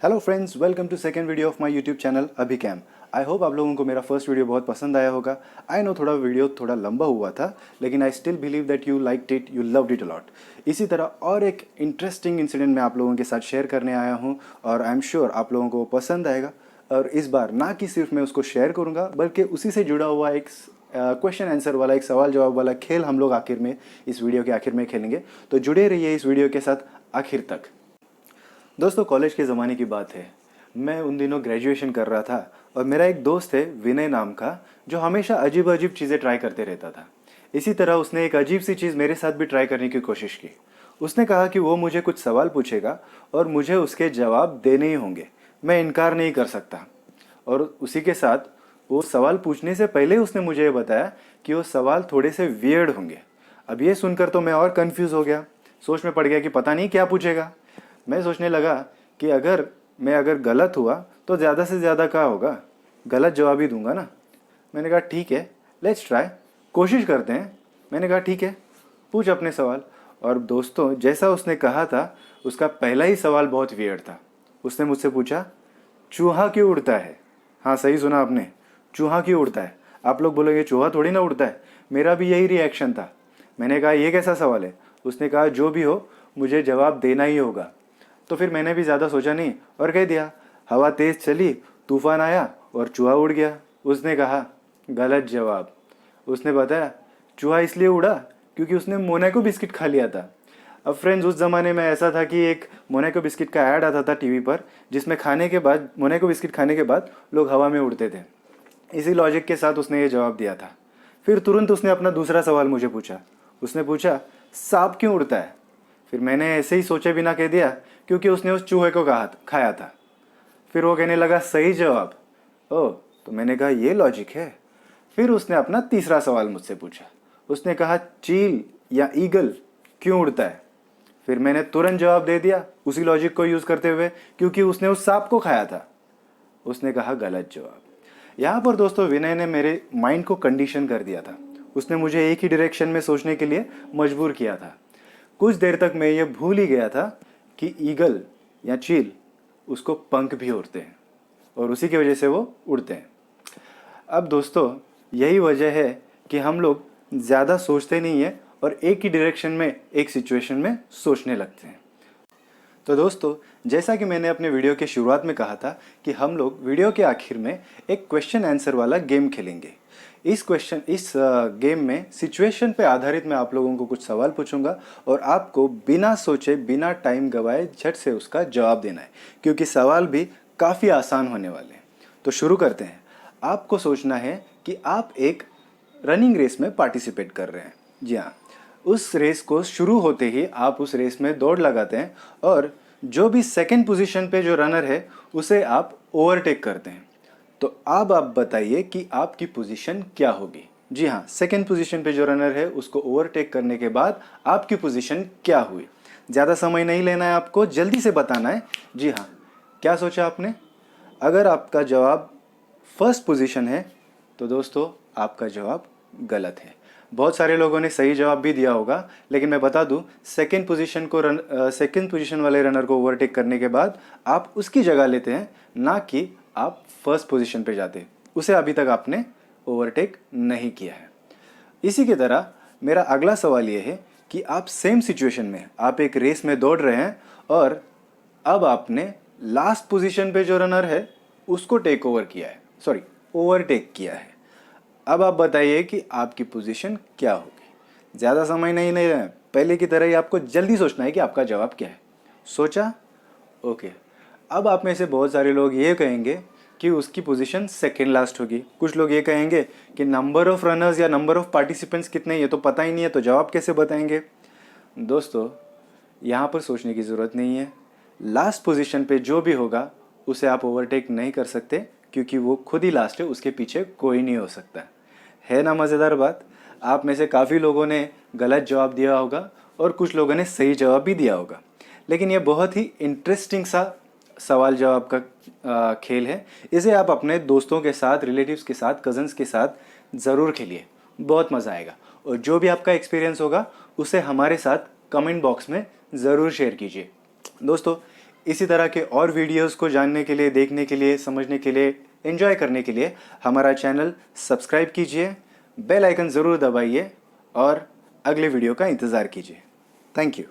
Hello friends, welcome to second video of my YouTube channel अभिकैम। I hope आप लोगों को मेरा फर्स्ट वीडियो बहुत पसंद आया होगा। आई नो वीडियो थोड़ा लंबा हुआ था, लेकिन I still believe that you liked it, you loved it a lot. इसी तरह और एक इंटरेस्टिंग इंसिडेंट मैं आप लोगों के साथ शेयर करने आया हूँ और आई एम श्योर आप लोगों को वो पसंद आएगा। और इस बार ना कि सिर्फ मैं उसको शेयर करूँगा, बल्कि उसी से जुड़ा हुआ एक क्वेश्चन आंसर वाला, एक सवाल जवाब वाला खेल हम लोग आखिर में इस वीडियो के आखिर में खेलेंगे। तो जुड़े रहिए इस वीडियो के साथ आखिर तक। दोस्तों, कॉलेज के ज़माने की बात है। मैं उन दिनों ग्रेजुएशन कर रहा था और मेरा एक दोस्त है विनय नाम का, जो हमेशा अजीब अजीब चीज़ें ट्राई करते रहता था। इसी तरह उसने एक अजीब सी चीज़ मेरे साथ भी ट्राई करने की कोशिश की। उसने कहा कि वो मुझे कुछ सवाल पूछेगा और मुझे उसके जवाब देने ही होंगे, मैं इनकार नहीं कर सकता। और उसी के साथ वो सवाल पूछने से पहले उसने मुझे ये बताया कि वो सवाल थोड़े से वियर्ड होंगे। अब ये सुनकर तो मैं और कंफ्यूज हो गया, सोच में पड़ गया कि पता नहीं क्या पूछेगा। मैं सोचने लगा कि अगर गलत हुआ तो ज़्यादा से ज़्यादा क्या होगा, गलत जवाब ही दूंगा ना। मैंने कहा ठीक है, लेट्स ट्राई, कोशिश करते हैं। मैंने कहा ठीक है, पूछ अपने सवाल। और दोस्तों, जैसा उसने कहा था, उसका पहला ही सवाल बहुत वियर्ड था। उसने मुझसे पूछा, चूहा क्यों उड़ता है? हाँ, सही सुना आपने, चूहा क्यों उड़ता है। आप लोग बोलोगे चूहा थोड़ी ना उड़ता है, मेरा भी यही रिएक्शन था। मैंने कहा ये कैसा सवाल है? उसने कहा जो भी हो, मुझे जवाब देना ही होगा। तो फिर मैंने भी ज़्यादा सोचा नहीं और कह दिया, हवा तेज़ चली, तूफान आया और चूहा उड़ गया। उसने कहा गलत जवाब। उसने बताया चूहा इसलिए उड़ा क्योंकि उसने मोनाको बिस्किट खा लिया था। अब फ्रेंड्स, उस ज़माने में ऐसा था कि एक मोनाको बिस्किट का ऐड आता था टीवी पर, जिसमें मोनाको बिस्किट खाने के बाद लोग हवा में उड़ते थे। इसी लॉजिक के साथ उसने ये जवाब दिया था। फिर तुरंत उसने अपना दूसरा सवाल मुझे पूछा। उसने पूछा सांप क्यों उड़ता है? फिर मैंने ऐसे ही सोचे बिना कह दिया क्योंकि उसने उस चूहे को खाया था। फिर वो कहने लगा सही जवाब। ओह, तो मैंने कहा ये लॉजिक है। फिर उसने अपना तीसरा सवाल मुझसे पूछा। उसने कहा चील या ईगल क्यों उड़ता है? फिर मैंने तुरंत जवाब दे दिया उसी लॉजिक को यूज़ करते हुए, क्योंकि उसने उस सांप को खाया था। उसने कहा गलत जवाब। यहाँ पर दोस्तों, विनय ने मेरे माइंड को कंडीशन कर दिया था। उसने मुझे एक ही डायरेक्शन में सोचने के लिए मजबूर किया था। कुछ देर तक मैं ये भूल ही गया था कि ईगल या चील, उसको पंख भी होते हैं और उसी की वजह से वो उड़ते हैं। अब दोस्तों, यही वजह है कि हम लोग ज़्यादा सोचते नहीं हैं और एक ही डायरेक्शन में, एक सिचुएशन में सोचने लगते हैं। तो दोस्तों, जैसा कि मैंने अपने वीडियो के शुरुआत में कहा था कि हम लोग वीडियो के आखिर में एक क्वेश्चन आंसर वाला गेम खेलेंगे। इस गेम में सिचुएशन पे आधारित मैं आप लोगों को कुछ सवाल पूछूंगा और आपको बिना सोचे, बिना टाइम गवाए झट से उसका जवाब देना है, क्योंकि सवाल भी काफ़ी आसान होने वाले हैं। तो शुरू करते हैं। आपको सोचना है कि आप एक रनिंग रेस में पार्टिसिपेट कर रहे हैं। जी हाँ, उस रेस को शुरू होते ही आप उस रेस में दौड़ लगाते हैं और जो भी सेकंड पोजीशन पे जो रनर है उसे आप ओवरटेक करते हैं। तो अब आप बताइए कि आपकी पोजीशन क्या होगी। जी हाँ, सेकंड पोजीशन पे जो रनर है उसको ओवरटेक करने के बाद आपकी पोजीशन क्या हुई। ज़्यादा समय नहीं लेना है, आपको जल्दी से बताना है। जी हाँ, क्या सोचा आपने? अगर आपका जवाब फर्स्ट पोजीशन है तो दोस्तों आपका जवाब गलत है। बहुत सारे लोगों ने सही जवाब भी दिया होगा, लेकिन मैं बता दूं, सेकंड पोजीशन वाले रनर को ओवरटेक करने के बाद आप उसकी जगह लेते हैं, ना कि आप फर्स्ट पोजीशन पे जाते। उसे अभी तक आपने ओवरटेक नहीं किया है। इसी की तरह मेरा अगला सवाल ये है कि आप सेम सिचुएशन में, आप एक रेस में दौड़ रहे हैं और अब आपने लास्ट पोजीशन पे जो रनर है उसको ओवरटेक किया है। अब आप बताइए कि आपकी पोजीशन क्या होगी। ज़्यादा समय नहीं लेना है, पहले की तरह ही आपको जल्दी सोचना है कि आपका जवाब क्या है। सोचा? ओके। अब आप में से बहुत सारे लोग ये कहेंगे कि उसकी पोजीशन सेकेंड लास्ट होगी। कुछ लोग ये कहेंगे कि नंबर ऑफ रनर्स या नंबर ऑफ पार्टिसिपेंट्स कितने, ये तो पता ही नहीं है, तो जवाब कैसे बताएंगे? दोस्तों, यहाँ पर सोचने की ज़रूरत नहीं है। लास्ट पोजीशन पे जो भी होगा उसे आप ओवरटेक नहीं कर सकते, क्योंकि वो खुद ही लास्ट है, उसके पीछे कोई नहीं हो सकता। है ना मज़ेदार बात? आप में से काफ़ी लोगों ने गलत जवाब दिया होगा और कुछ लोगों ने सही जवाब भी दिया होगा, लेकिन ये बहुत ही इंटरेस्टिंग सा सवाल जवाब का खेल है। इसे आप अपने दोस्तों के साथ, रिलेटिव्स के साथ, कज़न्स के साथ ज़रूर खेलिए, बहुत मज़ा आएगा। और जो भी आपका एक्सपीरियंस होगा उसे हमारे साथ कमेंट बॉक्स में ज़रूर शेयर कीजिए। दोस्तों, इसी तरह के और वीडियोस को जानने के लिए, देखने के लिए, समझने के लिए, एंजॉय करने के लिए हमारा चैनल सब्सक्राइब कीजिए, बेल आइकन ज़रूर दबाइए और अगले वीडियो का इंतज़ार कीजिए। Thank you.